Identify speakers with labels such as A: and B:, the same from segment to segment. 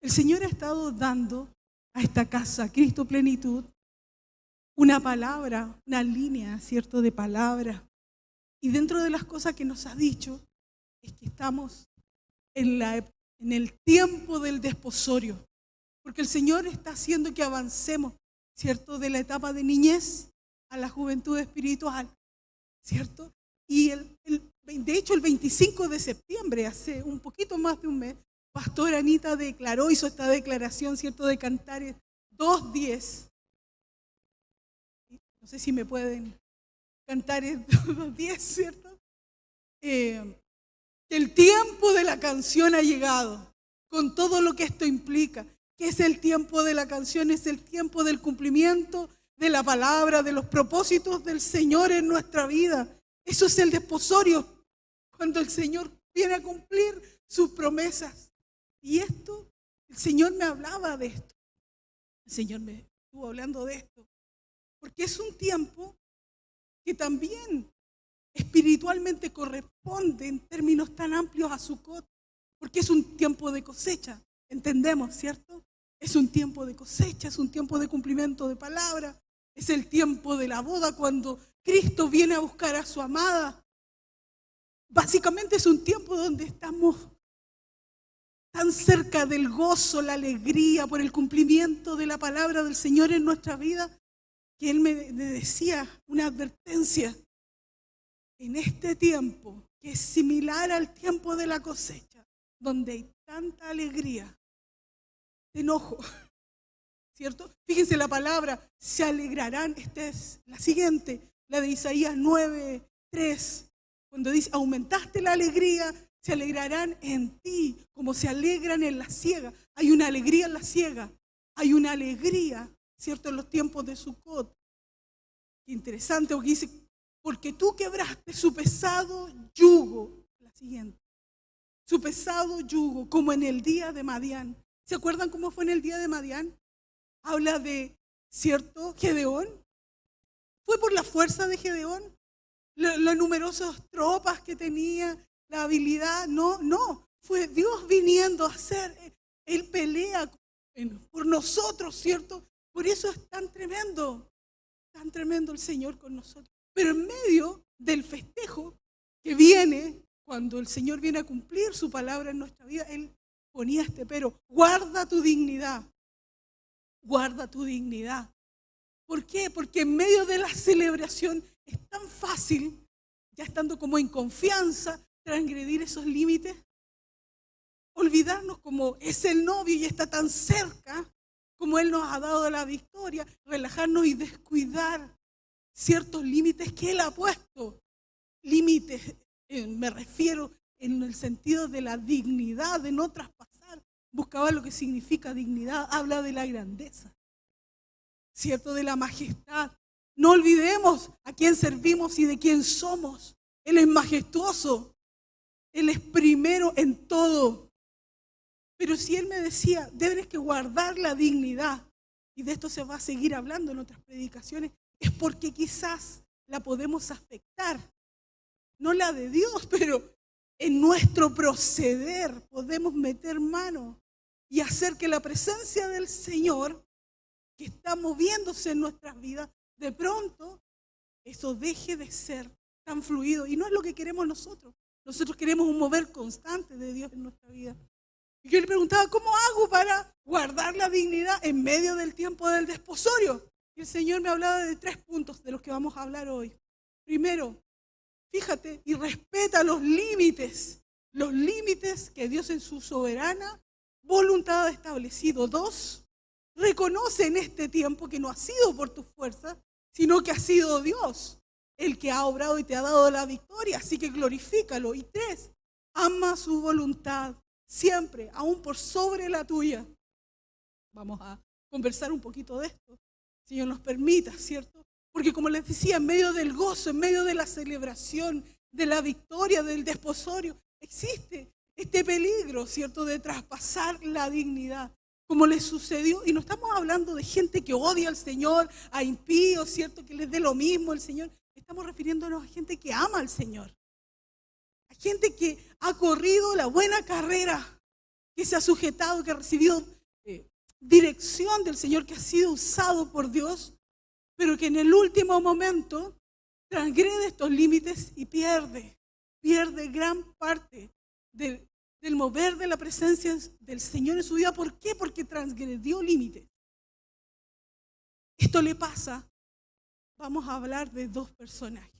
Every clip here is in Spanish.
A: El Señor ha estado dando a esta casa, Cristo Plenitud, una palabra, una línea, ¿cierto?, de palabra. Y dentro de las cosas que nos ha dicho es que estamos en el tiempo del desposorio, porque el Señor está haciendo que avancemos, ¿cierto?, de la etapa de niñez a la juventud espiritual, ¿cierto? Y de hecho el 25 de septiembre, hace un poquito más de un mes, Pastor Anita hizo esta declaración, ¿cierto?, de Cantares 2:10. No sé si me pueden Cantares 2:10, ¿cierto? Que el tiempo de la canción ha llegado, con todo lo que esto implica. ¿Qué es el tiempo de la canción? Es el tiempo del cumplimiento de la palabra, de los propósitos del Señor en nuestra vida. Eso es el desposorio, cuando el Señor viene a cumplir sus promesas. Y esto, el Señor me hablaba de esto. El Señor me estuvo hablando de esto. Porque es un tiempo que también espiritualmente corresponde en términos tan amplios a Sucot, porque es un tiempo de cosecha, entendemos, ¿cierto? Es un tiempo de cosecha, es un tiempo de cumplimiento de palabra, es el tiempo de la boda cuando Cristo viene a buscar a su amada. Básicamente es un tiempo donde estamos tan cerca del gozo, la alegría por el cumplimiento de la palabra del Señor en nuestra vida, que Él me decía una advertencia. En este tiempo, que es similar al tiempo de la cosecha, donde hay tanta alegría, de enojo, ¿cierto? Fíjense la palabra, se alegrarán. Esta es la siguiente, la de Isaías 9:3, cuando dice, aumentaste la alegría, se alegrarán en ti, como se alegran en la siega. Hay una alegría en la siega, hay una alegría, ¿cierto?, en los tiempos de Sucot. Qué interesante, porque dice, porque tú quebraste su pesado yugo. La siguiente, su pesado yugo, como en el día de Madián. ¿Se acuerdan cómo fue en el día de Madián? Habla de, ¿cierto?, Gedeón. Fue por la fuerza de Gedeón, las numerosas tropas que tenía, la habilidad. No, fue Dios viniendo a hacer. Él pelea por nosotros, ¿cierto? Por eso es tan tremendo el Señor con nosotros. Pero en medio del festejo que viene, cuando el Señor viene a cumplir su palabra en nuestra vida, Él ponía pero, guarda tu dignidad, guarda tu dignidad. ¿Por qué? Porque en medio de la celebración es tan fácil, ya estando como en confianza, transgredir esos límites, olvidarnos como es el novio y está tan cerca, como Él nos ha dado la victoria, relajarnos y descuidar ciertos límites que Él ha puesto. Límites, me refiero en el sentido de la dignidad, de no traspasar. Buscaba lo que significa dignidad, habla de la grandeza, ¿cierto?, de la majestad. No olvidemos a quién servimos y de quién somos. Él es majestuoso, Él es primero en todo. Pero si Él me decía, debes que guardar la dignidad, y de esto se va a seguir hablando en otras predicaciones, es porque quizás la podemos afectar, no la de Dios, pero en nuestro proceder podemos meter mano y hacer que la presencia del Señor, que está moviéndose en nuestras vidas, de pronto eso deje de ser tan fluido. Y no es lo que queremos nosotros. Nosotros queremos un mover constante de Dios en nuestra vida. Y yo le preguntaba, ¿cómo hago para guardar la dignidad en medio del tiempo del desposorio? Y el Señor me hablaba de 3 puntos de los que vamos a hablar hoy. Primero, fíjate y respeta los límites que Dios en su soberana voluntad ha establecido. 2, reconoce en este tiempo que no ha sido por tus fuerzas, sino que ha sido Dios el que ha obrado y te ha dado la victoria, así que glorifícalo. Y 3, ama su voluntad siempre, aún por sobre la tuya. Vamos a conversar un poquito de esto, si Dios nos permita, ¿cierto? Porque como les decía, en medio del gozo, en medio de la celebración, de la victoria, del desposorio, existe este peligro, ¿cierto?, de traspasar la dignidad, como les sucedió. Y no estamos hablando de gente que odia al Señor, a impíos, ¿cierto?, que les dé lo mismo al Señor. Estamos refiriéndonos a gente que ama al Señor, a gente que ha corrido la buena carrera, que se ha sujetado, que ha recibido dirección del Señor, que ha sido usado por Dios, pero que en el último momento transgrede estos límites y pierde gran parte del mover de la presencia del Señor en su vida. ¿Por qué? Porque transgredió límites. Esto le pasa, vamos a hablar de dos personajes.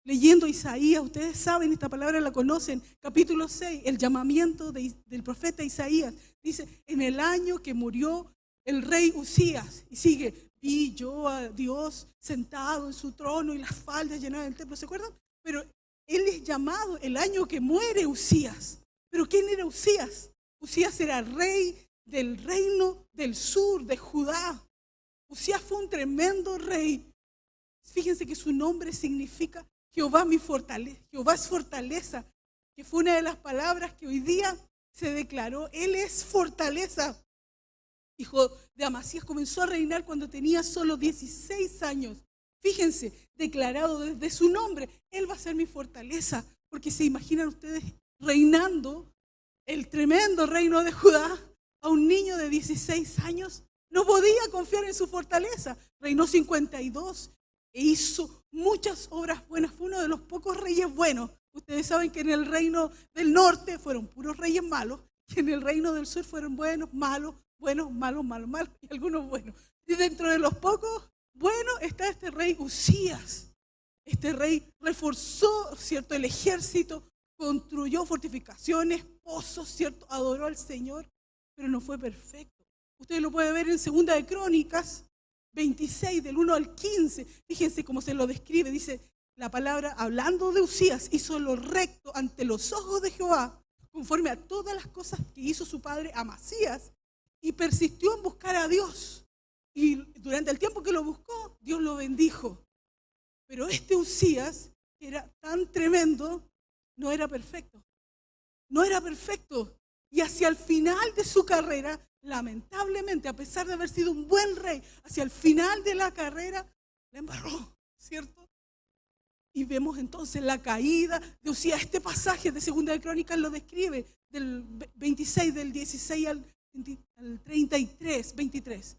A: Leyendo Isaías, ustedes saben, esta palabra la conocen, capítulo 6, el llamamiento del profeta Isaías. Dice, en el año que murió el rey Usías, y sigue, vi yo a Dios sentado en su trono y las faldas llenadas del templo, ¿se acuerdan? Pero él es llamado el año que muere Usías. ¿Pero quién era Usías? Usías era rey del reino del sur, de Judá. Usías fue un tremendo rey. Fíjense que su nombre significa Jehová mi fortaleza. Jehová es fortaleza, que fue una de las palabras que hoy día se declaró. Él es fortaleza. Hijo de Amasías, comenzó a reinar cuando tenía solo 16 años. Fíjense, declarado desde su nombre, Él va a ser mi fortaleza. Porque se imaginan ustedes reinando el tremendo reino de Judá a un niño de 16 años. No podía confiar en su fortaleza. Reinó 52 e hizo muchas obras buenas. Fue uno de los pocos reyes buenos. Ustedes saben que en el reino del norte fueron puros reyes malos, y en el reino del sur fueron buenos, malos, buenos, malos, malos, malos y algunos buenos. Y dentro de los pocos buenos está este rey Usías. Este rey reforzó, ¿cierto?, el ejército, construyó fortificaciones, pozos, ¿cierto?, adoró al Señor, pero no fue perfecto. Ustedes lo pueden ver en 2 de Crónicas 26, del 1 al 15. Fíjense cómo se lo describe. Dice la palabra, hablando de Usías, hizo lo recto ante los ojos de Jehová, conforme a todas las cosas que hizo su padre Amasías, y persistió en buscar a Dios. Y durante el tiempo que lo buscó, Dios lo bendijo. Pero este Usías, que era tan tremendo, no era perfecto. No era perfecto. Y hacia el final de su carrera, lamentablemente, a pesar de haber sido un buen rey, hacia el final de la carrera, la embarró, ¿cierto? Y vemos entonces la caída de Usías. Este pasaje de 2 de Crónicas lo describe, del 26, del 16 al 33, 23.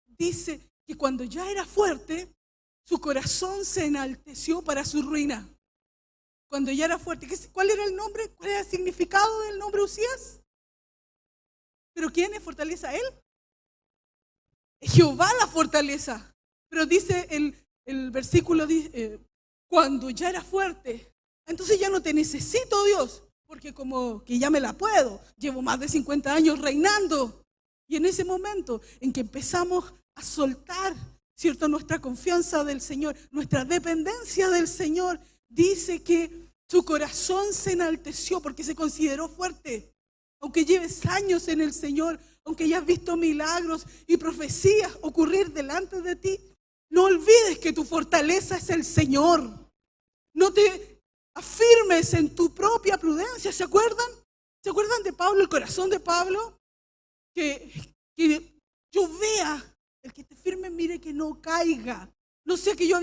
A: Dice que cuando ya era fuerte, su corazón se enalteció para su ruina. Cuando ya era fuerte. ¿Cuál era el nombre? ¿Cuál era el significado del nombre Usías? ¿Pero quién es fortaleza? Él. Jehová la fortaleza. Pero dice el versículo, cuando ya era fuerte, entonces ya no te necesito, Dios, porque como que ya me la puedo. Llevo más de 50 años reinando. Y en ese momento en que empezamos a soltar, ¿cierto?, nuestra confianza del Señor, nuestra dependencia del Señor, dice que su corazón se enalteció porque se consideró fuerte. Aunque lleves años en el Señor, aunque hayas visto milagros y profecías ocurrir delante de ti, no olvides que tu fortaleza es el Señor. No te afirmes en tu propia prudencia. ¿Se acuerdan? ¿Se acuerdan de Pablo, el corazón de Pablo? Que yo vea, el que te firme, mire que no caiga. No sea que yo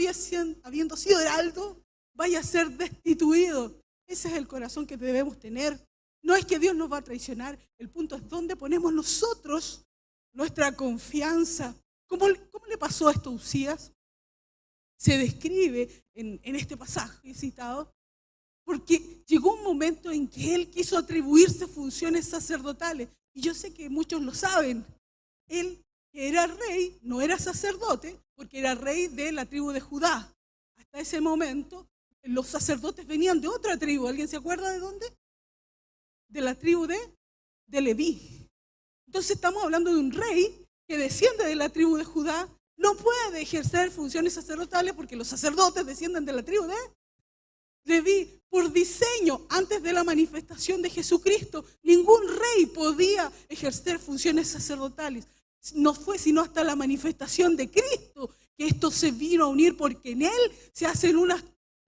A: habiendo sido heraldo, vaya a ser destituido. Ese es el corazón que debemos tener. No es que Dios nos va a traicionar. El punto es dónde ponemos nosotros nuestra confianza. ¿Cómo le pasó a esto a Usías? Se describe en este pasaje citado, porque llegó un momento en que él quiso atribuirse funciones sacerdotales. Y yo sé que muchos lo saben. Él, que era rey, no era sacerdote, porque era rey de la tribu de Judá. Hasta ese momento, los sacerdotes venían de otra tribu. ¿Alguien se acuerda de dónde? De la tribu de Leví. Entonces estamos hablando de un rey que desciende de la tribu de Judá. No puede ejercer funciones sacerdotales porque los sacerdotes descienden de la tribu de Leví. Por diseño, antes de la manifestación de Jesucristo, ningún rey podía ejercer funciones sacerdotales. No fue sino hasta la manifestación de Cristo que esto se vino a unir, porque en Él se hacen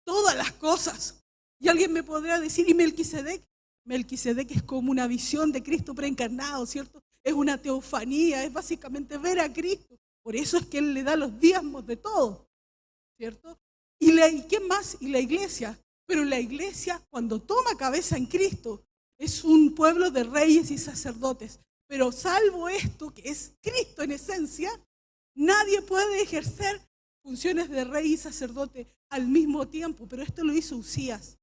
A: todas las cosas. Y alguien me podrá decir, ¿y Melquisedec? Melquisedec es como una visión de Cristo preencarnado, ¿cierto? Es una teofanía, es básicamente ver a Cristo. Por eso es que Él le da los diezmos de todo, ¿cierto? ¿Y qué más? Y la iglesia. Pero la iglesia, cuando toma cabeza en Cristo, es un pueblo de reyes y sacerdotes. Pero salvo esto, que es Cristo en esencia, nadie puede ejercer funciones de rey y sacerdote al mismo tiempo. Pero esto lo hizo Uzías.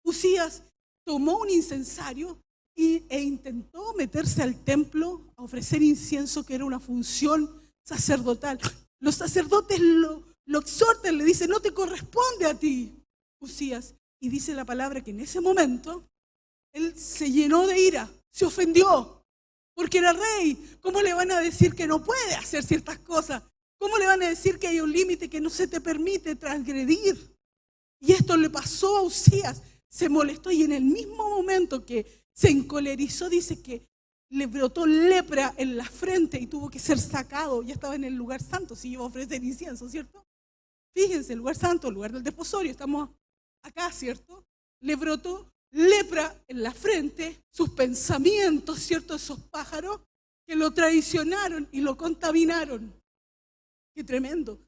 A: Uzías tomó un incensario e intentó meterse al templo a ofrecer incienso, que era una función sacerdotal. Los sacerdotes lo exhortan, le dicen: no te corresponde a ti, Uzías. Y dice la palabra que en ese momento él se llenó de ira, se ofendió, porque era rey. ¿Cómo le van a decir que no puede hacer ciertas cosas? ¿Cómo le van a decir que hay un límite que no se te permite transgredir? Y esto le pasó a Uzías. Se molestó y en el mismo momento que se encolerizó, dice que le brotó lepra en la frente y tuvo que ser sacado. Ya estaba en el lugar santo, si iba a ofrecer incienso, ¿cierto? Fíjense, el lugar santo, el lugar del desposorio, estamos acá, ¿cierto? Le brotó lepra en la frente, sus pensamientos, ¿cierto? Esos pájaros que lo traicionaron y lo contaminaron. Qué tremendo.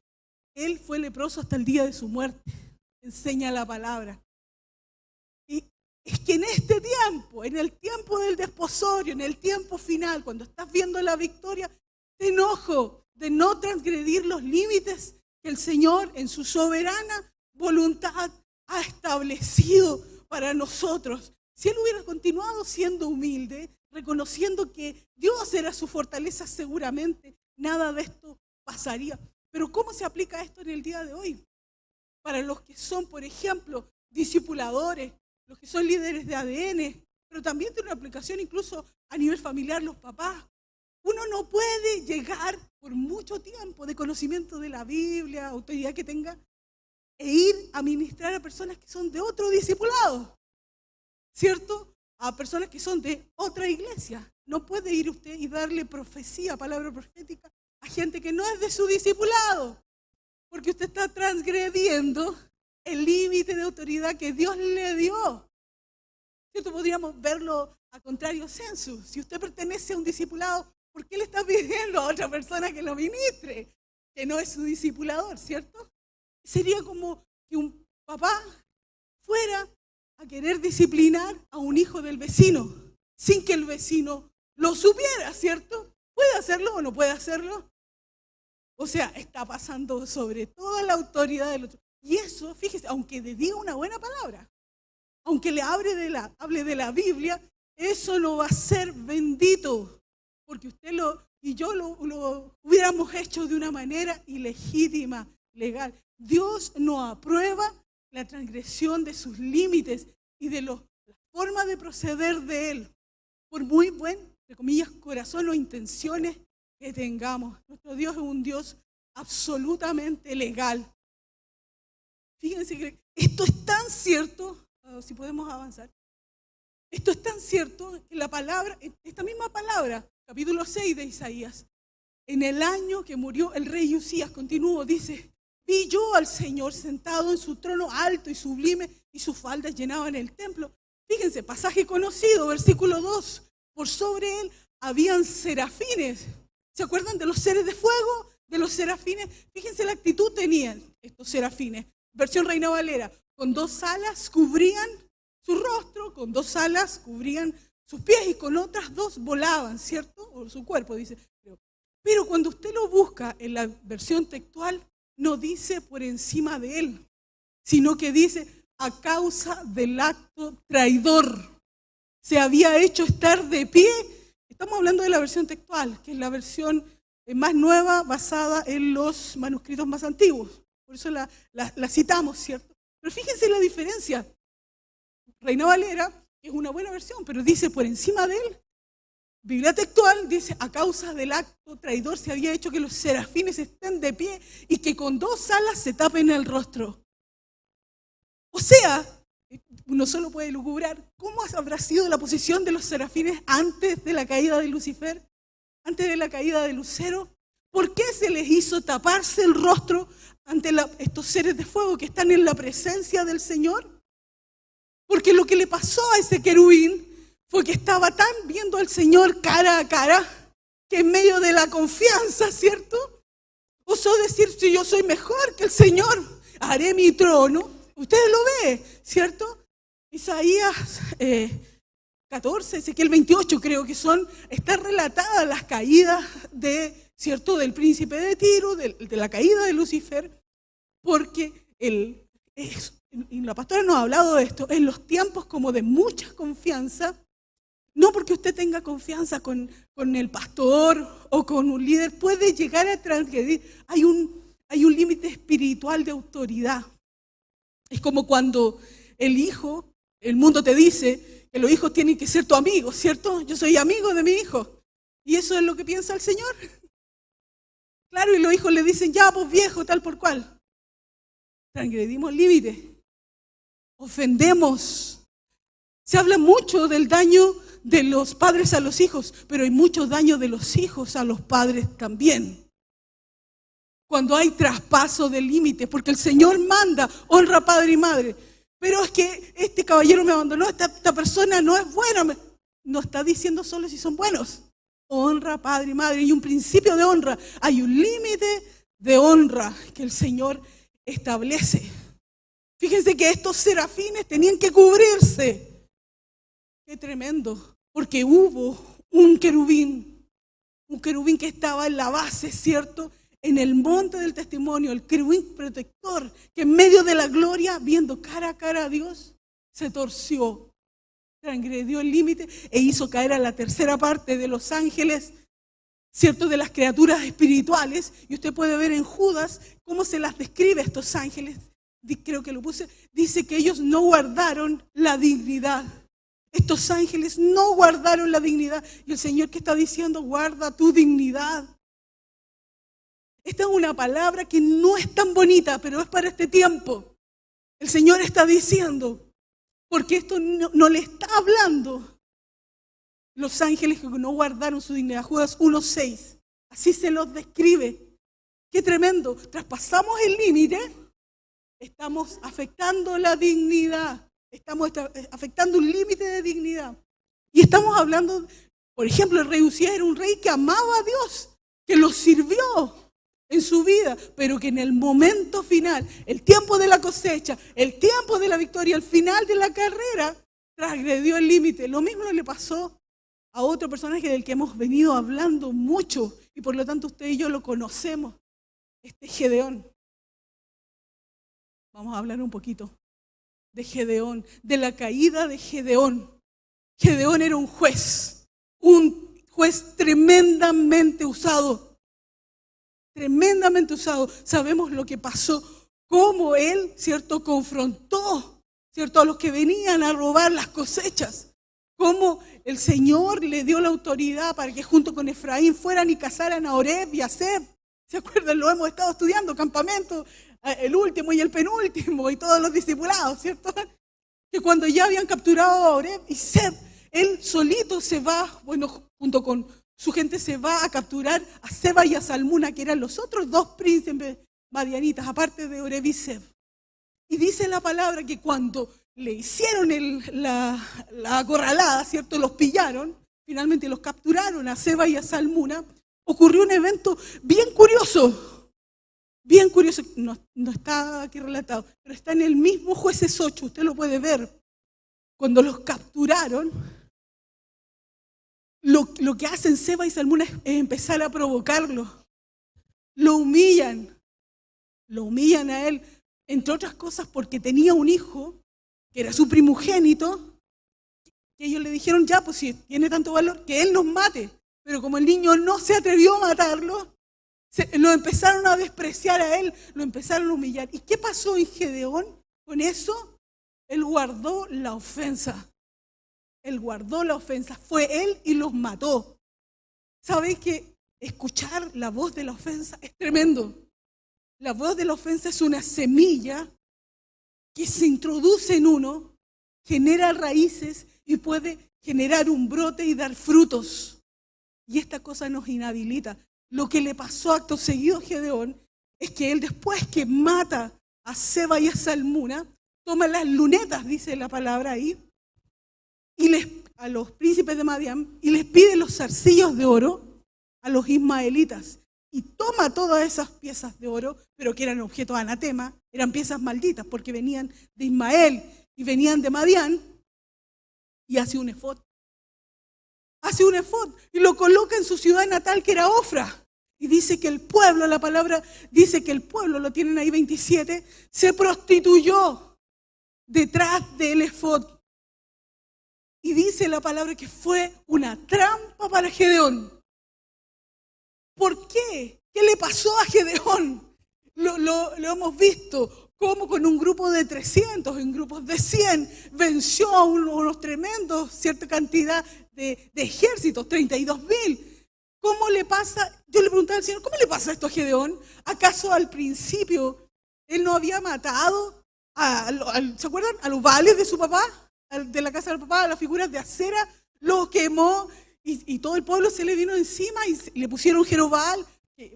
A: Él fue leproso hasta el día de su muerte, enseña la palabra. Y es que en este tiempo, en el tiempo del desposorio, en el tiempo final, cuando estás viendo la victoria, te enojo de no transgredir los límites que el Señor en su soberana voluntad ha establecido para nosotros. Si Él hubiera continuado siendo humilde, reconociendo que Dios era su fortaleza, seguramente nada de esto pasaría. Pero ¿cómo se aplica esto en el día de hoy? Para los que son, por ejemplo, discipuladores, los que son líderes de ADN, pero también tiene una aplicación incluso a nivel familiar, los papás. Uno no puede llegar por mucho tiempo de conocimiento de la Biblia, autoridad que tenga, e ir a ministrar a personas que son de otro discipulado, ¿cierto? A personas que son de otra iglesia. No puede ir usted y darle profecía, palabra profética, a gente que no es de su discipulado, porque usted está transgrediendo el límite de autoridad que Dios le dio. ¿Cierto? Podríamos verlo a contrario sensu. Si usted pertenece a un discipulado, ¿por qué le está pidiendo a otra persona que lo ministre? Que no es su discipulador, ¿cierto? Sería como que un papá fuera a querer disciplinar a un hijo del vecino, sin que el vecino lo supiera, ¿cierto? ¿Puede hacerlo o no puede hacerlo? O sea, está pasando sobre toda la autoridad del otro. Y eso, fíjese, aunque le diga una buena palabra, aunque le hable de la Biblia, eso no va a ser bendito, porque usted y yo lo hubiéramos hecho de una manera ilegítima, legal. Dios no aprueba la transgresión de sus límites y de la forma de proceder de Él, por muy buen, entre comillas, corazón o intenciones que tengamos. Nuestro Dios es un Dios absolutamente legal. Fíjense que esto es tan cierto, si podemos avanzar, esto es tan cierto que la palabra, esta misma palabra, capítulo 6 de Isaías, en el año que murió el rey Uzías, continuó, dice: vi yo al Señor sentado en su trono alto y sublime, y sus faldas llenaban el templo. Fíjense, pasaje conocido, versículo 2, por sobre él habían serafines. ¿Se acuerdan de los seres de fuego? De los serafines. Fíjense la actitud tenían estos serafines. Versión Reina Valera, con 2 alas cubrían su rostro, con 2 alas cubrían sus pies y con otras 2 volaban, ¿cierto? O su cuerpo, dice. Pero cuando usted lo busca en la versión textual, no dice por encima de él, sino que dice a causa del acto traidor. Se había hecho estar de pie. Estamos hablando de la versión textual, que es la versión más nueva basada en los manuscritos más antiguos. Por eso la citamos, ¿cierto? Pero fíjense la diferencia. Reina Valera es una buena versión, pero dice por encima de él. Biblia textual dice, a causa del acto traidor se había hecho que los serafines estén de pie y que con 2 alas se tapen el rostro. O sea, uno solo puede lucubrar cómo habrá sido la posición de los serafines antes de la caída de Lucifer, antes de la caída de Lucero. ¿Por qué se les hizo taparse el rostro ante estos seres de fuego que están en la presencia del Señor? Porque lo que le pasó a ese querubín fue que estaba tan viendo al Señor cara a cara, que en medio de la confianza, ¿cierto? Osó decir, si yo soy mejor que el Señor, haré mi trono. Ustedes lo ven, ¿cierto? Isaías 14, Ezequiel 28, creo que están relatadas las caídas ¿cierto?, del príncipe de Tiro, de la caída de Lucifer, porque y la pastora nos ha hablado de esto, en los tiempos como de mucha confianza, no porque usted tenga confianza con el pastor o con un líder, puede llegar a transgredir. Hay un límite espiritual de autoridad. Es como cuando el mundo te dice que los hijos tienen que ser tu amigo, ¿cierto? Yo soy amigo de mi hijo. Y eso es lo que piensa el Señor. Claro, y los hijos le dicen, ya, pues viejo, tal por cual. Transgredimos límites. Ofendemos. Se habla mucho del daño de los padres a los hijos, pero hay mucho daño de los hijos a los padres también. Cuando hay traspaso de límites, porque el Señor manda, honra a padre y madre. Pero es que este caballero me abandonó, esta persona no es buena. No está diciendo solo si son buenos. Honra a padre y madre. Hay un principio de honra, hay un límite de honra que el Señor establece. Fíjense que estos serafines tenían que cubrirse. Qué tremendo. Porque hubo un querubín que estaba en la base, ¿cierto?, en el monte del testimonio, el querubín protector, que en medio de la gloria, viendo cara a cara a Dios, se torció, transgredió el límite e hizo caer a la tercera parte de los ángeles, ¿cierto?, de las criaturas espirituales. Y usted puede ver en Judas cómo se las describe a estos ángeles. Creo que lo puse. Dice que ellos no guardaron la dignidad. Estos ángeles no guardaron la dignidad. Y el Señor, ¿qué está diciendo? Guarda tu dignidad. Esta es una palabra que no es tan bonita, pero es para este tiempo. El Señor está diciendo, porque esto no le está hablando los ángeles que no guardaron su dignidad. Judas 1:6. Así se los describe. Qué tremendo. Traspasamos el límite, estamos afectando la dignidad. Estamos afectando un límite de dignidad. Y estamos hablando, por ejemplo, el rey Uzías era un rey que amaba a Dios, que lo sirvió en su vida, pero que en el momento final, el tiempo de la cosecha, el tiempo de la victoria, el final de la carrera, transgredió el límite. Lo mismo le pasó a otro personaje del que hemos venido hablando mucho, y por lo tanto usted y yo lo conocemos, Gedeón. Vamos a hablar un poquito de Gedeón, de la caída de Gedeón. Gedeón era un juez tremendamente usado. Tremendamente usado. Sabemos lo que pasó, cómo él, ¿cierto?, confrontó, ¿cierto?, a los que venían a robar las cosechas. Cómo el Señor le dio la autoridad para que junto con Efraín fueran y cazaran a Oreb y a Zeb. ¿Se acuerdan? Lo hemos estado estudiando, campamento, el último y el penúltimo y todos los discipulados, ¿cierto? Que cuando ya habían capturado a Oreb y Zeb, él solito se va, junto con su gente se va a capturar a Seba y a Salmuna, que eran los otros dos príncipes madianitas, aparte de Oreb y Zeb. Y dice la palabra que cuando le hicieron la acorralada, ¿cierto?, los pillaron, finalmente los capturaron a Seba y a Salmuna, ocurrió un evento bien curioso, no está aquí relatado, pero está en el mismo Jueces 8, usted lo puede ver. Cuando los capturaron, lo que hacen Seba y Salmuna es empezar a provocarlo. Lo humillan a él, entre otras cosas porque tenía un hijo, que era su primogénito, que ellos le dijeron, ya, pues si tiene tanto valor, que él nos mate. Pero como el niño no se atrevió a matarlo, lo empezaron a despreciar a él, lo empezaron a humillar. ¿Y qué pasó en Gedeón con eso? Él guardó la ofensa. Fue él y los mató. ¿Sabéis que escuchar la voz de la ofensa es tremendo? La voz de la ofensa es una semilla que se introduce en uno, genera raíces y puede generar un brote y dar frutos. Y esta cosa nos inhabilita. Lo que le pasó acto seguido a Gedeón es que él, después que mata a Seba y a Salmuna, toma las lunetas, dice la palabra ahí, y a los príncipes de Madián, y les pide los zarcillos de oro a los ismaelitas. Y toma todas esas piezas de oro, pero que eran objeto de anatema, eran piezas malditas porque venían de Ismael y venían de Madián, y hace un efod hace un efod y lo coloca en su ciudad natal, que era Ofra. Y dice que el pueblo, la palabra dice que el pueblo, lo tienen ahí 27, se prostituyó detrás del efod. Y dice la palabra que fue una trampa para Gedeón. ¿Por qué? ¿Qué le pasó a Gedeón? Lo hemos visto, cómo con un grupo de 300, en grupos de 100, venció a unos tremendos, cierta cantidad de ejércitos, 32,000. ¿Cómo le pasa? Yo le preguntaba al Señor, ¿cómo le pasa esto a Gedeón? ¿Acaso al principio él no había matado ¿se acuerdan? A los Baales de su papá, de la casa del papá, a las figuras de acera, lo quemó y todo el pueblo se le vino encima y le pusieron Jerobal,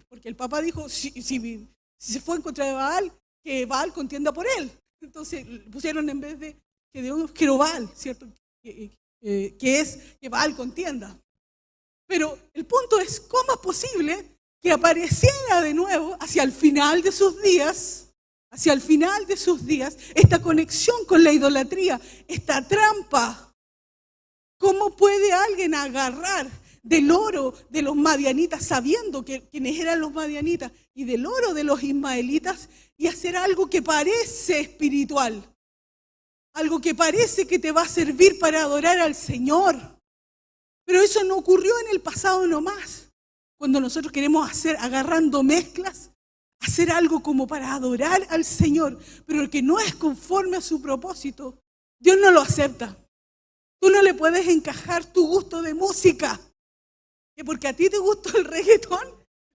A: porque el papá dijo, si se fue en contra de Baal, que Baal contienda por él. Entonces le pusieron en vez de Gedeón Jerobal, ¿cierto? Que es que Baal contienda. Pero el punto es, ¿cómo es posible que apareciera de nuevo hacia el final de sus días, esta conexión con la idolatría, esta trampa? ¿Cómo puede alguien agarrar del oro de los madianitas, sabiendo quiénes eran los madianitas, y del oro de los ismaelitas, y hacer algo que parece espiritual? Algo que parece que te va a servir para adorar al Señor. Pero eso no ocurrió en el pasado nomás. Cuando nosotros queremos hacer, agarrando mezclas, hacer algo como para adorar al Señor, pero que no es conforme a su propósito, Dios no lo acepta. Tú no le puedes encajar tu gusto de música. Que porque a ti te gusta el reggaetón,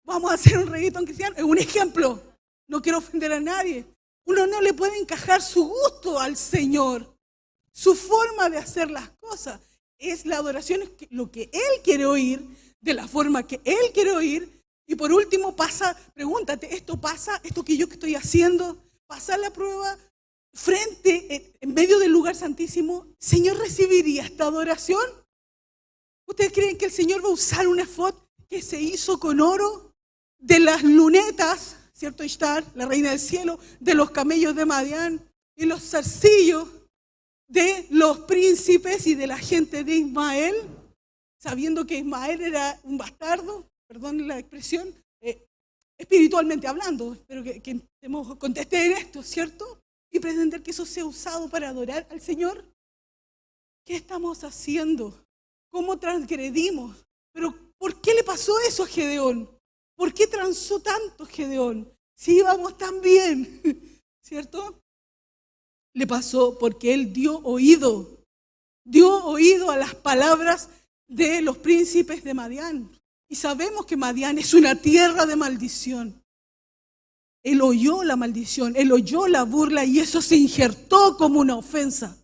A: vamos a hacer un reggaetón cristiano. Es un ejemplo. No quiero ofender a nadie. Uno no le puede encajar su gusto al Señor. Su forma de hacer las cosas es la adoración, es lo que Él quiere oír, de la forma que Él quiere oír. Y por último pregúntate, ¿esto pasa? ¿Esto que yo estoy haciendo? ¿Pasa la prueba en medio del lugar santísimo? ¿Señor recibiría esta adoración? ¿Ustedes creen que el Señor va a usar un efod que se hizo con oro de las lunetas, ¿cierto? Ishtar, la reina del cielo, de los camellos de Madián y los zarcillos de los príncipes y de la gente de Ismael, sabiendo que Ismael era un bastardo, perdón la expresión, espiritualmente hablando? Espero que contesté en esto, ¿cierto? Y pretender que eso sea usado para adorar al Señor. ¿Qué estamos haciendo? ¿Cómo transgredimos? Pero ¿por qué le pasó eso a Gedeón? ¿Por qué transó tanto Gedeón? Si íbamos tan bien, ¿cierto? Le pasó porque él dio oído a las palabras de los príncipes de Madián. Y sabemos que Madián es una tierra de maldición. Él oyó la maldición, él oyó la burla y eso se injertó como una ofensa.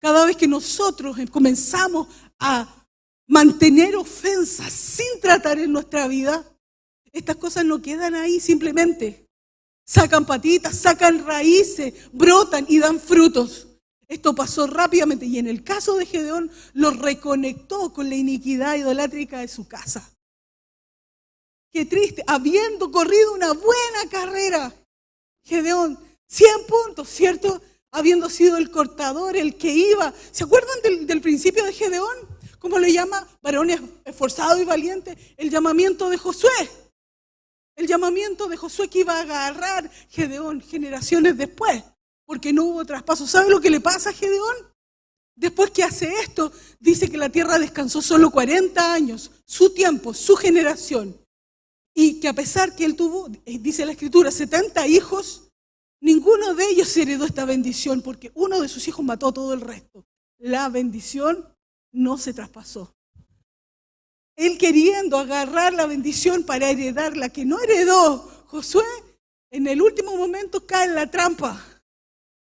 A: Cada vez que nosotros comenzamos a mantener ofensas sin tratar en nuestra vida, estas cosas no quedan ahí simplemente. Sacan patitas, sacan raíces, brotan y dan frutos. Esto pasó rápidamente y en el caso de Gedeón lo reconectó con la iniquidad idolátrica de su casa. Qué triste, habiendo corrido una buena carrera, Gedeón, 100 puntos, ¿cierto? Habiendo sido el cortador, el que iba. ¿Se acuerdan del principio de Gedeón? ¿Cómo le llama? Varones esforzados y valientes. El llamamiento de Josué. El llamamiento de Josué que iba a agarrar Gedeón generaciones después, porque no hubo traspaso. ¿Sabe lo que le pasa a Gedeón? Después que hace esto, dice que la tierra descansó solo 40 años, su tiempo, su generación. Y que a pesar que él tuvo, dice la Escritura, 70 hijos, ninguno de ellos heredó esta bendición, porque uno de sus hijos mató a todo el resto. La bendición no se traspasó. Él queriendo agarrar la bendición para heredar la que no heredó, Josué en el último momento cae en la trampa.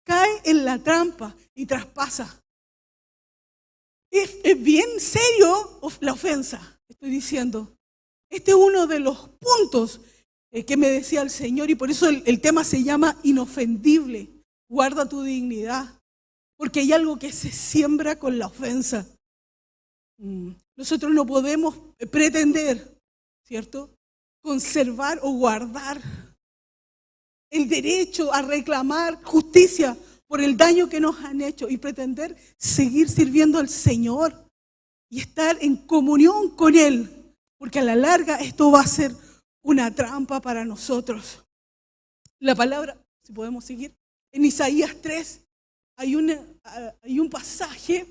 A: Cae en la trampa y traspasa. Es bien serio la ofensa, estoy diciendo. Este es uno de los puntos que me decía el Señor y por eso el tema se llama inofendible. Guarda tu dignidad, porque hay algo que se siembra con la ofensa. Nosotros no podemos pretender, ¿cierto?, conservar o guardar el derecho a reclamar justicia por el daño que nos han hecho y pretender seguir sirviendo al Señor. y estar en comunión con Él, porque a la larga esto va a ser una trampa para nosotros. La palabra, si podemos seguir, en Isaías 3 hay un pasaje,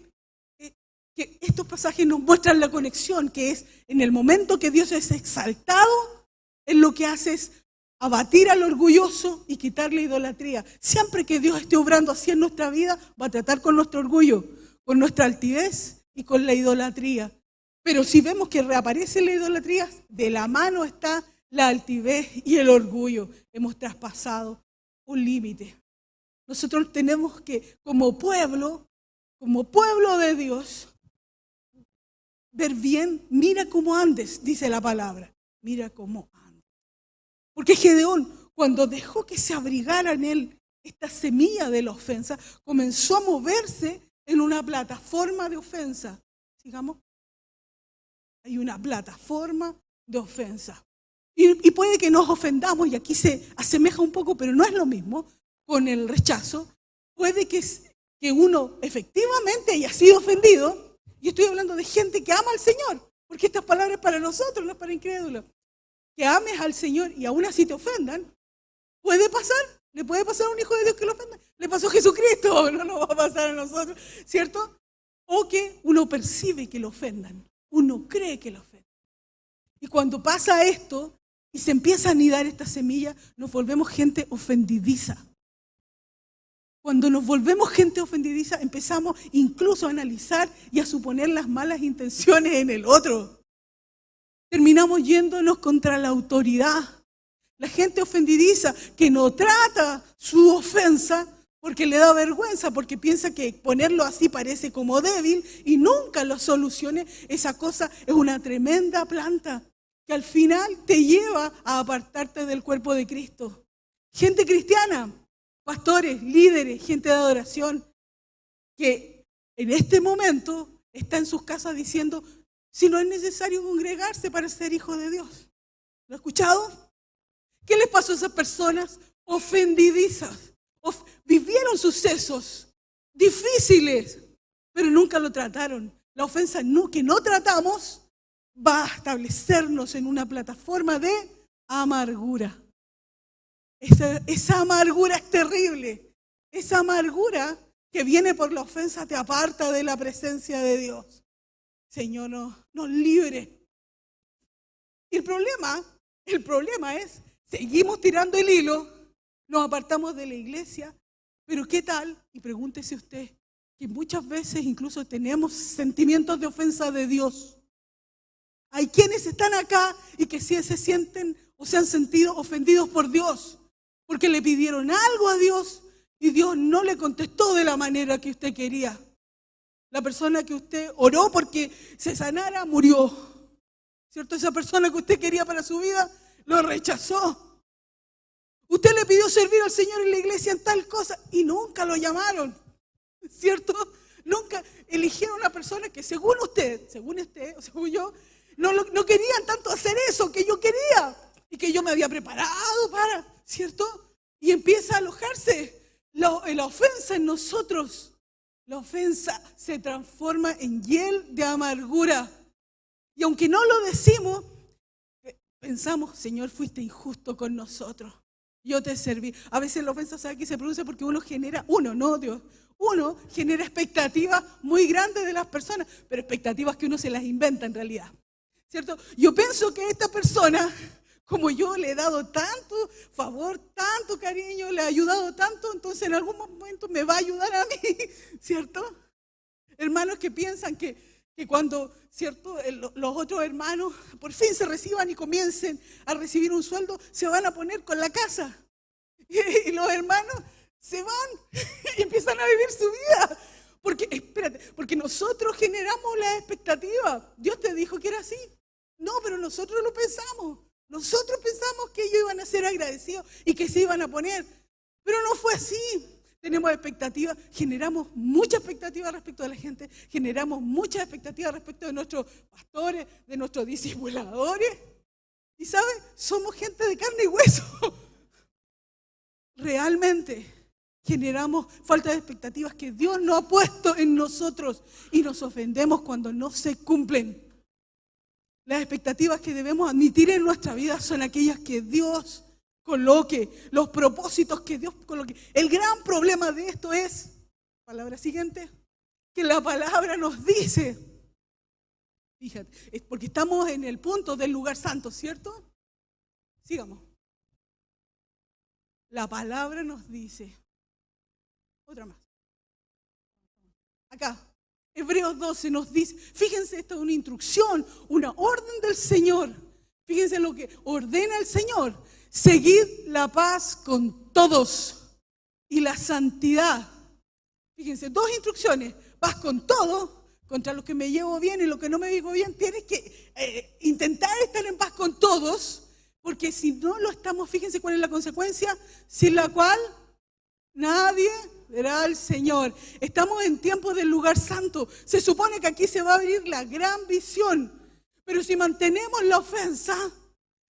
A: que estos pasajes nos muestran la conexión, que es en el momento que Dios es exaltado, Él lo que hace es abatir al orgulloso y quitarle idolatría. Siempre que Dios esté obrando así en nuestra vida, va a tratar con nuestro orgullo, con nuestra altivez y con la idolatría. Pero si vemos que reaparece la idolatría, de la mano está la altivez y el orgullo. Hemos traspasado un límite. Nosotros tenemos que, como pueblo de Dios, ver bien, mira cómo andes, dice la palabra, mira cómo andes. Porque Gedeón, cuando dejó que se abrigara en él esta semilla de la ofensa, comenzó a moverse en una plataforma de ofensa. Sigamos. Hay una plataforma de ofensa. Y puede que nos ofendamos, y aquí se asemeja un poco, pero no es lo mismo con el rechazo. Puede que uno efectivamente haya sido ofendido, y estoy hablando de gente que ama al Señor, porque estas palabras es para nosotros, no es para incrédulos. Que ames al Señor y aún así te ofendan, puede pasar. Le puede pasar a un hijo de Dios que lo ofenda. Le pasó a Jesucristo, no nos va a pasar a nosotros, ¿cierto? O que uno percibe que lo ofendan, uno cree que lo ofendan. Y cuando pasa esto y se empieza a anidar esta semilla, nos volvemos gente ofendidiza. Cuando nos volvemos gente ofendidiza, empezamos incluso a analizar y a suponer las malas intenciones en el otro. Terminamos yéndonos contra la autoridad. La gente ofendidiza que no trata su ofensa porque le da vergüenza, porque piensa que ponerlo así parece como débil y nunca lo solucione. Esa cosa es una tremenda planta que al final te lleva a apartarte del cuerpo de Cristo. Gente cristiana, pastores, líderes, gente de adoración, que en este momento está en sus casas diciendo, si no es necesario congregarse para ser hijo de Dios. ¿Lo ha escuchado? ¿Qué les pasó a esas personas ofendidizas? Vivieron sucesos difíciles, pero nunca lo trataron. La ofensa que no tratamos va a establecernos en una plataforma de amargura. Esa amargura es terrible. Esa amargura que viene por la ofensa te aparta de la presencia de Dios. Señor, nos libre. Y el problema es, seguimos tirando el hilo, nos apartamos de la iglesia, pero ¿qué tal? Y pregúntese usted, que muchas veces incluso tenemos sentimientos de ofensa de Dios. Hay quienes están acá y que sí se sienten o se han sentido ofendidos por Dios, porque le pidieron algo a Dios y Dios no le contestó de la manera que usted quería. La persona que usted oró porque se sanara murió, ¿cierto? Esa persona que usted quería para su vida lo rechazó. Usted le pidió servir al Señor en la iglesia en tal cosa y nunca lo llamaron, ¿cierto? Nunca eligieron a una persona que según usted o según yo, no querían tanto hacer eso que yo quería y que yo me había preparado para, ¿cierto? Y empieza a alojarse la ofensa en nosotros. La ofensa se transforma en hiel de amargura. Y aunque no lo decimos, pensamos, Señor, fuiste injusto con nosotros. Yo te serví. A veces la ofensa, ¿sabe qué se produce? Porque uno genera expectativas muy grandes de las personas, pero expectativas que uno se las inventa en realidad, ¿cierto? Yo pienso que esta persona, como yo le he dado tanto favor, tanto cariño, le he ayudado tanto, entonces en algún momento me va a ayudar a mí, ¿cierto? Hermanos que piensan que cuando, ¿cierto?, los otros hermanos por fin se reciban y comiencen a recibir un sueldo, se van a poner con la casa. Y los hermanos se van y empiezan a vivir su vida. Porque nosotros generamos la expectativa. Dios te dijo que era así. No, pero nosotros lo pensamos. Nosotros pensamos que ellos iban a ser agradecidos y que se iban a poner. Pero no fue así. Tenemos expectativas, generamos mucha expectativa respecto de la gente, generamos muchas expectativas respecto de nuestros pastores, de nuestros discipuladores. Y ¿sabe? Somos gente de carne y hueso. Realmente generamos falta de expectativas que Dios no ha puesto en nosotros y nos ofendemos cuando no se cumplen. Las expectativas que debemos admitir en nuestra vida son aquellas que Dios coloque, los propósitos que Dios coloque. El gran problema de esto es, palabra siguiente, que la palabra nos dice, fíjate, es porque estamos en el punto del lugar santo, ¿cierto? Sigamos. La palabra nos dice, otra más. Acá, Hebreos 12 nos dice, fíjense, esto es una instrucción, una orden del Señor. Fíjense lo que ordena el Señor. Seguid la paz con todos y la santidad. Fíjense, dos instrucciones. Paz con todos, contra los que me llevo bien y los que no me llevo bien. Tienes que intentar estar en paz con todos, porque si no lo estamos, fíjense cuál es la consecuencia, sin la cual nadie verá al Señor. Estamos en tiempos del lugar santo. Se supone que aquí se va a abrir la gran visión. Pero si mantenemos la ofensa,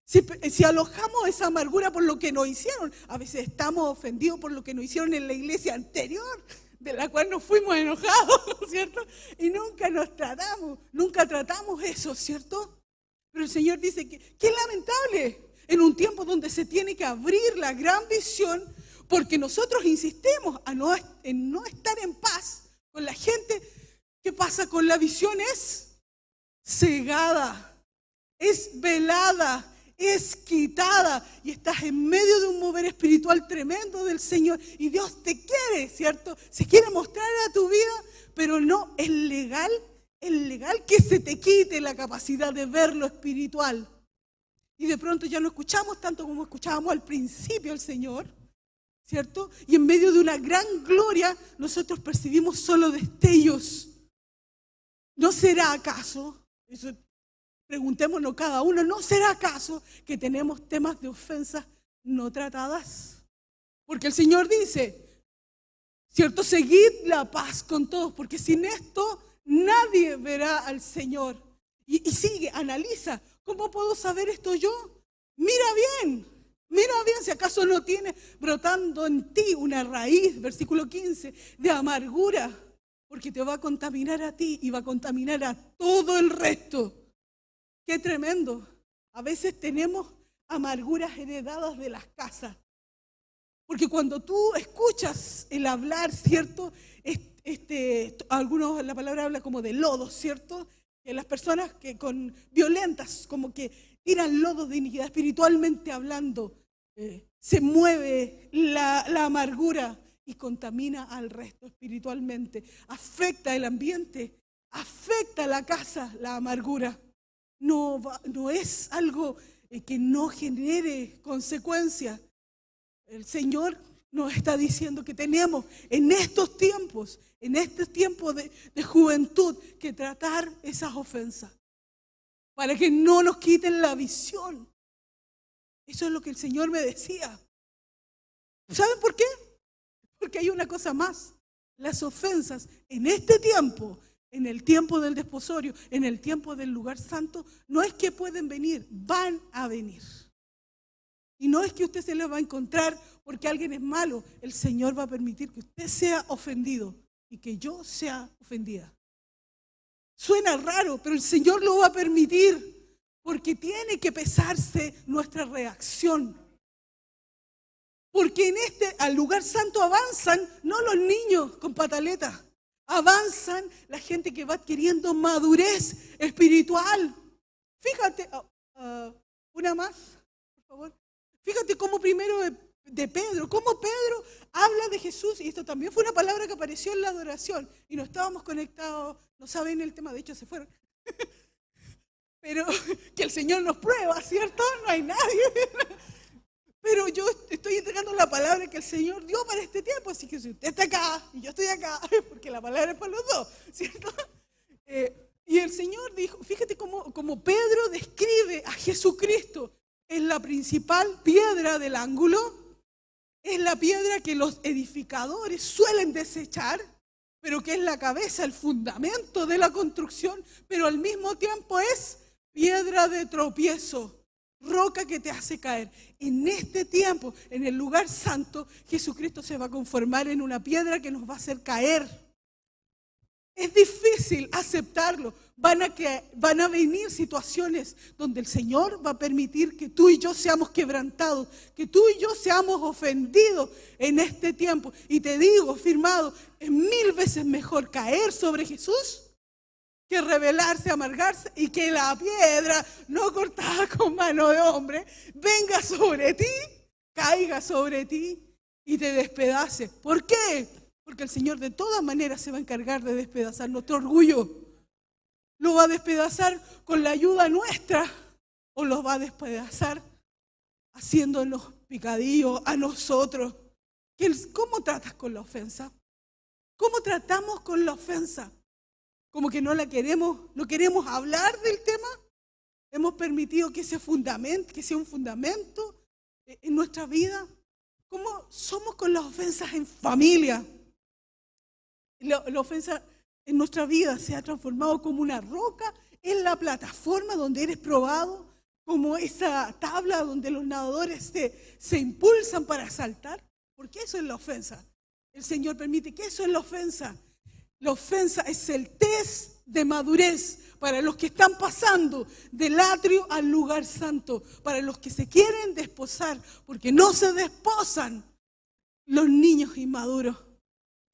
A: si alojamos esa amargura por lo que nos hicieron, a veces estamos ofendidos por lo que nos hicieron en la iglesia anterior, de la cual nos fuimos enojados, ¿cierto? Y nunca tratamos eso, ¿cierto? Pero el Señor dice que es lamentable en un tiempo donde se tiene que abrir la gran visión, porque nosotros insistimos en no estar en paz con la gente. ¿Qué pasa con la visión? Es cegada, es velada, es quitada, y estás en medio de un mover espiritual tremendo del Señor, y Dios te quiere, ¿cierto? Se quiere mostrar a tu vida, pero no es legal que se te quite la capacidad de ver lo espiritual. Y de pronto ya no escuchamos tanto como escuchábamos al principio al Señor, ¿cierto? Y en medio de una gran gloria, nosotros percibimos solo destellos. ¿No será acaso, eso preguntémonos cada uno, ¿no será acaso que tenemos temas de ofensas no tratadas? Porque el Señor dice, ¿cierto? Seguid la paz con todos, porque sin esto nadie verá al Señor. Y sigue, analiza, ¿cómo puedo saber esto yo? Mira bien, si acaso no tienes brotando en ti una raíz, versículo 15, de amargura, porque te va a contaminar a ti y va a contaminar a todo el resto. ¡Qué tremendo! A veces tenemos amarguras heredadas de las casas. Porque cuando tú escuchas el hablar, ¿cierto? Algunos, la palabra habla como de lodo, ¿cierto? Que las personas que con violentas, como que tiran lodo de iniquidad, espiritualmente hablando, se mueve la amargura y contamina al resto espiritualmente. Afecta el ambiente, afecta la casa, la amargura. No es algo que no genere consecuencias. El Señor nos está diciendo que tenemos en estos tiempos de juventud, que tratar esas ofensas para que no nos quiten la visión. Eso es lo que el Señor me decía. ¿Saben por qué? Porque hay una cosa más. Las ofensas en este tiempo, en el tiempo del desposorio, en el tiempo del lugar santo, no es que pueden venir, van a venir. Y no es que usted se les va a encontrar porque alguien es malo. El Señor va a permitir que usted sea ofendido y que yo sea ofendida. Suena raro, pero el Señor lo va a permitir porque tiene que pesarse nuestra reacción. Porque al lugar santo avanzan no los niños con pataletas, avanzan la gente que va adquiriendo madurez espiritual. Fíjate, una más, por favor. Fíjate cómo primero de Pedro, cómo Pedro habla de Jesús, y esto también fue una palabra que apareció en la adoración, y no estábamos conectados, no saben el tema, de hecho se fueron. Pero que el Señor nos prueba, ¿cierto? No hay nadie. Pero yo estoy entregando la palabra que el Señor dio para este tiempo, así que si usted está acá y yo estoy acá, porque la palabra es para los dos, ¿cierto? Y el Señor dijo, fíjate cómo Pedro describe a Jesucristo. Es la principal piedra del ángulo, es la piedra que los edificadores suelen desechar, pero que es la cabeza, el fundamento de la construcción, pero al mismo tiempo es piedra de tropiezo. roca que te hace caer. En este tiempo, en el lugar santo, Jesucristo se va a conformar en una piedra que nos va a hacer caer. Es difícil aceptarlo. Van a venir situaciones donde el Señor va a permitir que tú y yo seamos quebrantados, que tú y yo seamos ofendidos en este tiempo. Y te digo, firmado, es 1000 veces mejor caer sobre Jesús que rebelarse, amargarse y que la piedra no cortada con mano de hombre venga sobre ti, caiga sobre ti y te despedace. ¿Por qué? Porque el Señor de todas maneras se va a encargar de despedazar nuestro orgullo. Lo va a despedazar con la ayuda nuestra o lo va a despedazar haciéndonos picadillos a nosotros. ¿Cómo tratas con la ofensa? ¿Cómo tratamos con la ofensa? Como que no queremos hablar del tema. Hemos permitido que sea un fundamento en nuestra vida. ¿Cómo somos con las ofensas en familia? La ofensa en nuestra vida se ha transformado como una roca en la plataforma donde eres probado, como esa tabla donde los nadadores se impulsan para saltar. Porque eso es la ofensa. El Señor permite que eso es la ofensa. La ofensa es el test de madurez para los que están pasando del atrio al lugar santo, para los que se quieren desposar, porque no se desposan los niños inmaduros.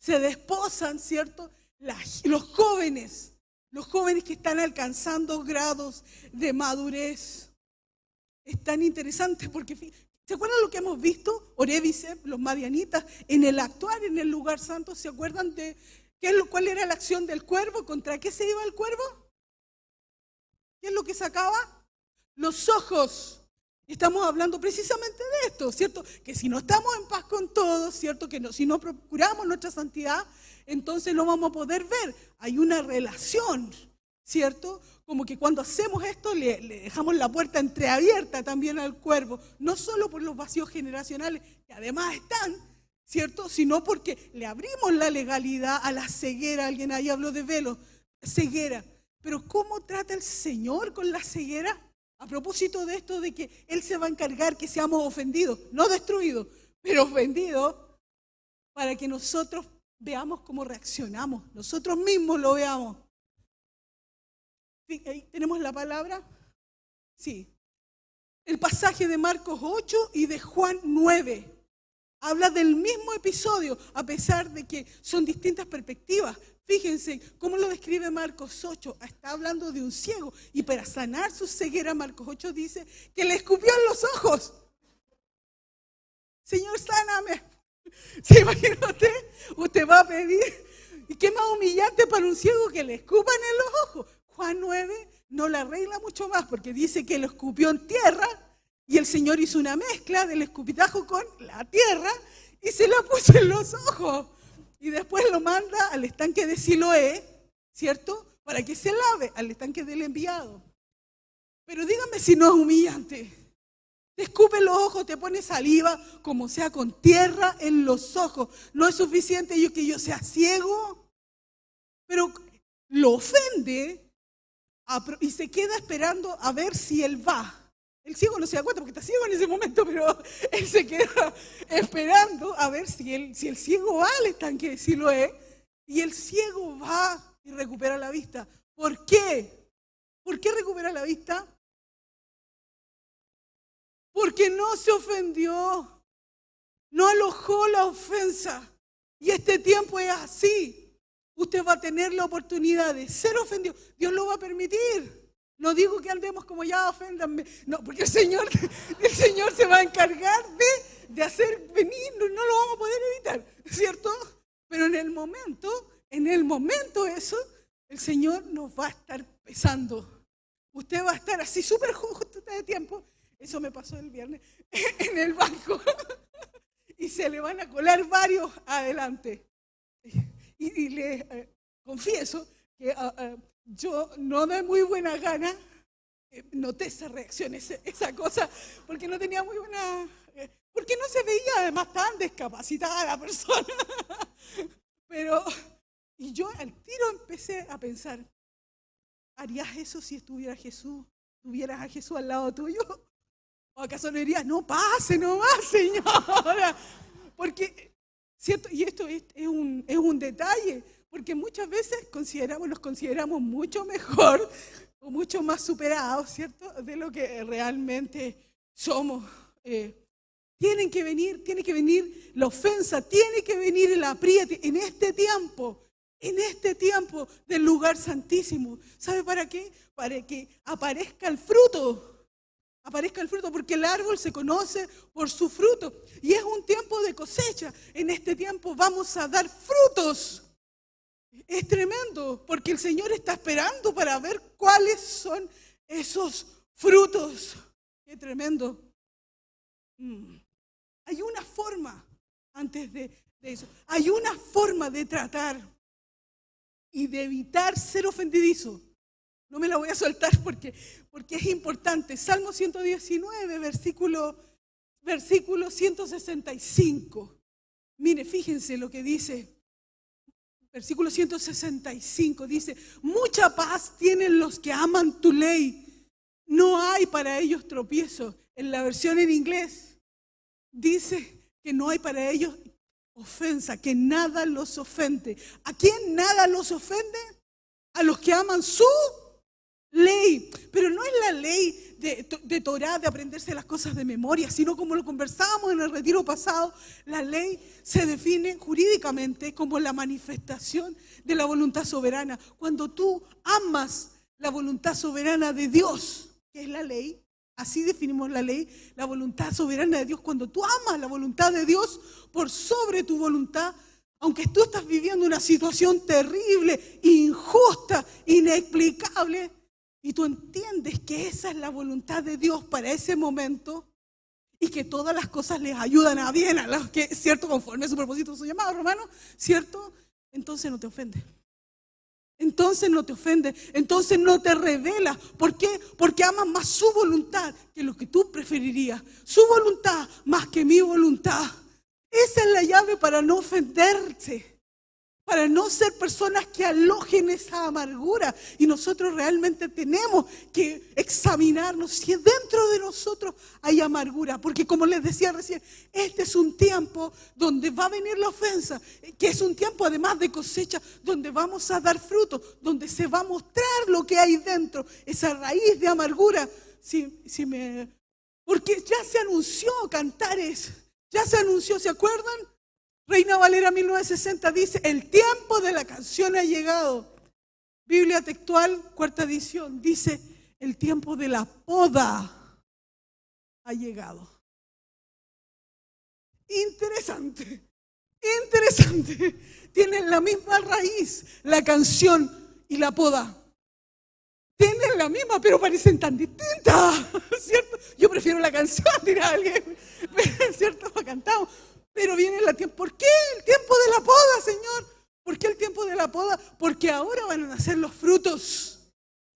A: Se desposan, ¿cierto? Los jóvenes que están alcanzando grados de madurez. Es tan interesante porque, ¿se acuerdan lo que hemos visto? Oreb y Zeb, los madianitas, en el actuar en el lugar santo. ¿Se acuerdan de cuál era la acción del cuervo? ¿Contra qué se iba el cuervo? ¿Qué es lo que sacaba? Los ojos. Y estamos hablando precisamente de esto, ¿cierto? Que si no estamos en paz con todos, ¿cierto? Que si no procuramos nuestra santidad, entonces no vamos a poder ver. Hay una relación, ¿cierto? Como que cuando hacemos esto le dejamos la puerta entreabierta también al cuervo, no solo por los vacíos generacionales, que además están, ¿cierto? Sino porque le abrimos la legalidad a la ceguera. Alguien ahí habló de velo, ceguera. Pero ¿cómo trata el Señor con la ceguera? A propósito de esto de que Él se va a encargar que seamos ofendidos, no destruidos, pero ofendidos, para que nosotros veamos cómo reaccionamos, nosotros mismos lo veamos. ¿Ahí tenemos la palabra? Sí. El pasaje de Marcos 8 y de Juan 9 habla del mismo episodio, a pesar de que son distintas perspectivas. Fíjense cómo lo describe Marcos 8. Está hablando de un ciego y para sanar su ceguera, Marcos 8 dice que le escupió en los ojos. Señor, sáname. ¿Se imagina usted? Usted va a pedir. ¿Y qué más humillante para un ciego que le escupan en los ojos? Juan 9 no la arregla mucho más porque dice que lo escupió en tierra y el Señor hizo una mezcla del escupitajo con la tierra y se la puso en los ojos. Y después lo manda al estanque de Siloé, ¿cierto? Para que se lave, al estanque del enviado. Pero dígame si no es humillante. Te escupe los ojos, te pone saliva, como sea con tierra en los ojos. No es suficiente que yo sea ciego, pero lo ofende y se queda esperando a ver si él va. El ciego no se da cuenta porque está ciego en ese momento, pero él se queda esperando a ver si el ciego va al estanque de Siloé y el ciego va y recupera la vista. ¿Por qué? ¿Por qué recupera la vista? Porque no se ofendió, no alojó la ofensa. Y este tiempo es así. Usted va a tener la oportunidad de ser ofendido. Dios lo va a permitir. No digo que andemos como ya, oféndanme. No, porque el Señor se va a encargar de hacer venir, no lo vamos a poder evitar, ¿cierto? Pero en el momento eso, el Señor nos va a estar pesando. Usted va a estar así súper justo de tiempo. Eso me pasó el viernes en el banco. Y se le van a colar varios adelante. Y le confieso que yo no de muy buena gana noté esa reacción, esa cosa, porque no tenía muy buena, porque no se veía además tan discapacitada la persona. Y yo al tiro empecé a pensar, ¿harías eso si tuvieras a Jesús al lado tuyo? ¿O acaso no dirías, no pase nomás, señora? Porque, ¿cierto? Y esto es un detalle, porque muchas veces nos consideramos mucho mejor o mucho más superados, ¿cierto? De lo que realmente somos. Tiene que venir la ofensa, tiene que venir el apriete en este tiempo del lugar santísimo. ¿Sabe para qué? Para que aparezca el fruto, porque el árbol se conoce por su fruto. Y es un tiempo de cosecha. En este tiempo vamos a dar frutos. Es tremendo, porque el Señor está esperando para ver cuáles son esos frutos. Qué tremendo. Hay una forma, antes de eso, hay una forma de tratar y de evitar ser ofendidizo. No me la voy a soltar porque es importante. Salmo 119, versículo 165. Mire, fíjense lo que dice. Versículo 165 dice, mucha paz tienen los que aman tu ley. No hay para ellos tropiezo. En la versión en inglés dice que no hay para ellos ofensa, que nada los ofende. ¿A quién nada los ofende? A los que aman su ley. Pero no es la ley de Torá, de aprenderse las cosas de memoria, sino como lo conversábamos en el retiro pasado, la ley se define jurídicamente como la manifestación de la voluntad soberana. Cuando tú amas la voluntad soberana de Dios, que es la ley, así definimos la ley, la voluntad soberana de Dios. Cuando tú amas la voluntad de Dios por sobre tu voluntad, aunque tú estás viviendo una situación terrible, injusta, inexplicable, y tú entiendes que esa es la voluntad de Dios para ese momento y que todas las cosas les ayudan a bien a los que, ¿cierto? Conforme a su propósito, su llamado, hermano, ¿cierto? Entonces no te ofende. Entonces no te ofende, entonces no te revela. ¿Por qué? Porque amas más su voluntad que lo que tú preferirías. Su voluntad más que mi voluntad. Esa es la llave para no ofenderse, para no ser personas que alojen esa amargura. Y nosotros realmente tenemos que examinarnos si dentro de nosotros hay amargura. Porque como les decía recién, este es un tiempo donde va a venir la ofensa, que es un tiempo además de cosecha, donde vamos a dar fruto, donde se va a mostrar lo que hay dentro, esa raíz de amargura. Porque ya se anunció Cantares, ya se anunció, ¿se acuerdan? Reina Valera 1960 dice, el tiempo de la canción ha llegado. Biblia textual, cuarta edición, dice, el tiempo de la poda ha llegado. Interesante. Tienen la misma raíz, la canción y la poda. Tienen la misma, pero parecen tan distintas, ¿cierto? Yo prefiero la canción, dirá alguien, ¿cierto? Cantamos. Pero viene el tiempo. ¿Por qué el tiempo de la poda, Señor? ¿Por qué el tiempo de la poda? Porque ahora van a nacer los frutos.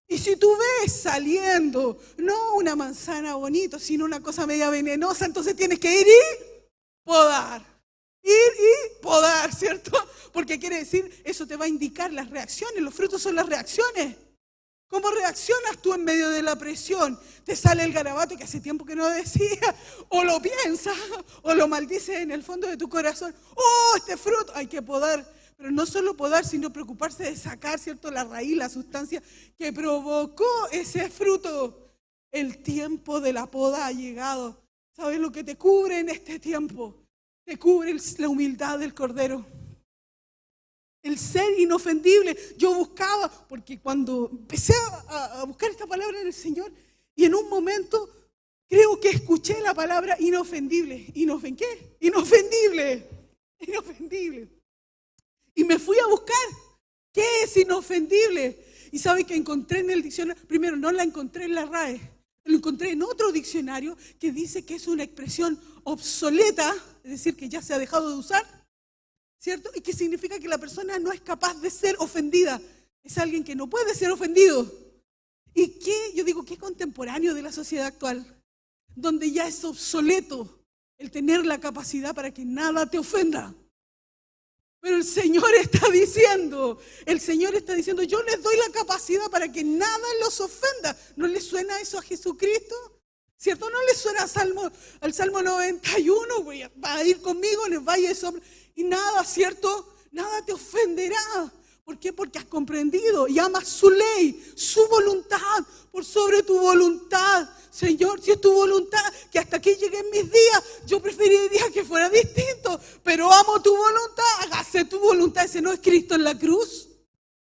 A: Y si tú ves saliendo, no una manzana bonita, sino una cosa media venenosa, entonces tienes que ir y podar. Ir y podar, ¿cierto? Porque quiere decir, eso te va a indicar las reacciones. Los frutos son las reacciones. ¿Cómo reaccionas tú en medio de la presión? Te sale el garabato que hace tiempo que no decía, o lo piensas, o lo maldices en el fondo de tu corazón. ¡Oh, este fruto! Hay que podar. Pero no solo podar, sino preocuparse de sacar, ¿cierto?, la raíz, la sustancia que provocó ese fruto. El tiempo de la poda ha llegado. ¿Sabes lo que te cubre en este tiempo? Te cubre la humildad del Cordero. El ser inofendible. Yo buscaba, porque cuando empecé a buscar esta palabra en el Señor, y en un momento creo que escuché la palabra inofendible. ¿Qué? Inofendible. Y me fui a buscar qué es inofendible. Y sabe que encontré en el diccionario, primero no la encontré en la RAE, lo encontré en otro diccionario que dice que es una expresión obsoleta, es decir, que ya se ha dejado de usar, ¿cierto? Y que significa que la persona no es capaz de ser ofendida. Es alguien que no puede ser ofendido. ¿Y qué? Yo digo, qué contemporáneo de la sociedad actual, donde ya es obsoleto el tener la capacidad para que nada te ofenda. Pero el Señor está diciendo, yo les doy la capacidad para que nada los ofenda. ¿No les suena eso a Jesucristo? ¿Cierto? ¿No les suena al Salmo 91? Va a ir conmigo en el valle de sombra. Y nada, ¿cierto? Nada te ofenderá. ¿Por qué? Porque has comprendido y amas su ley, su voluntad, por sobre tu voluntad. Señor, si es tu voluntad, que hasta aquí lleguen mis días, yo preferiría que fuera distinto, pero amo tu voluntad, hágase tu voluntad. Ese no es Cristo en la cruz.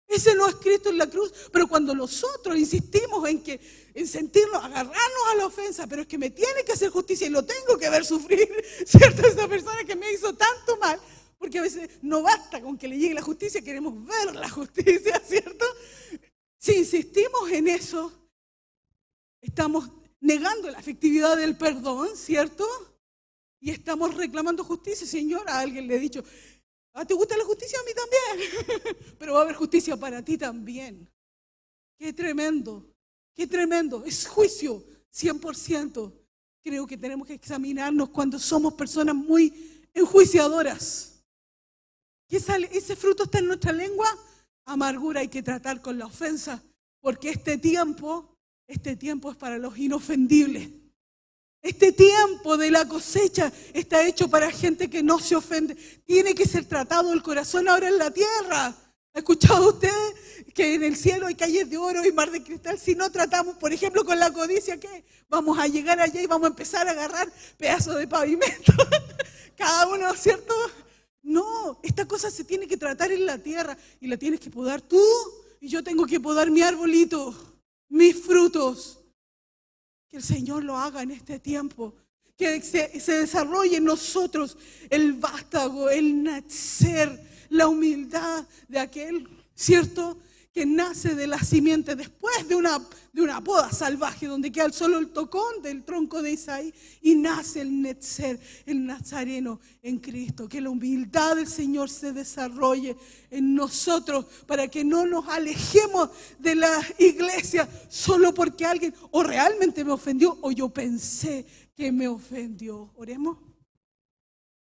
A: Ese no es Cristo en la cruz. Pero cuando nosotros insistimos en sentirnos, agarrarnos a la ofensa, pero es que me tiene que hacer justicia y lo tengo que ver sufrir, ¿cierto? Esa persona que me hizo tanto mal. Porque a veces no basta con que le llegue la justicia, queremos ver la justicia, ¿cierto? Si insistimos en eso, estamos negando la efectividad del perdón, ¿cierto? Y estamos reclamando justicia. Señor, a alguien le he dicho, ¿te gusta la justicia? A mí también. Pero va a haber justicia para ti también. Qué tremendo, qué tremendo. Es juicio, 100%. Creo que tenemos que examinarnos cuando somos personas muy enjuiciadoras. ¿Qué sale? Ese fruto está en nuestra lengua. Amargura hay que tratar con la ofensa, porque este tiempo es para los inofendibles. Este tiempo de la cosecha está hecho para gente que no se ofende. Tiene que ser tratado el corazón ahora en la tierra. ¿Ha escuchado usted que en el cielo hay calles de oro y mar de cristal? Si no tratamos, por ejemplo, con la codicia, ¿qué? Vamos a llegar allá y vamos a empezar a agarrar pedazos de pavimento. Cada uno, ¿cierto? No, esta cosa se tiene que tratar en la tierra y la tienes que podar tú y yo tengo que podar mi arbolito, mis frutos. Que el Señor lo haga en este tiempo, que se desarrolle en nosotros el vástago, el nacer, la humildad de aquel, ¿cierto?, que nace de la simiente después de una poda salvaje donde queda solo el tocón del tronco de Isaí y nace el netzer, el nazareno en Cristo. Que la humildad del Señor se desarrolle en nosotros para que no nos alejemos de la iglesia solo porque alguien o realmente me ofendió o yo pensé que me ofendió. Oremos.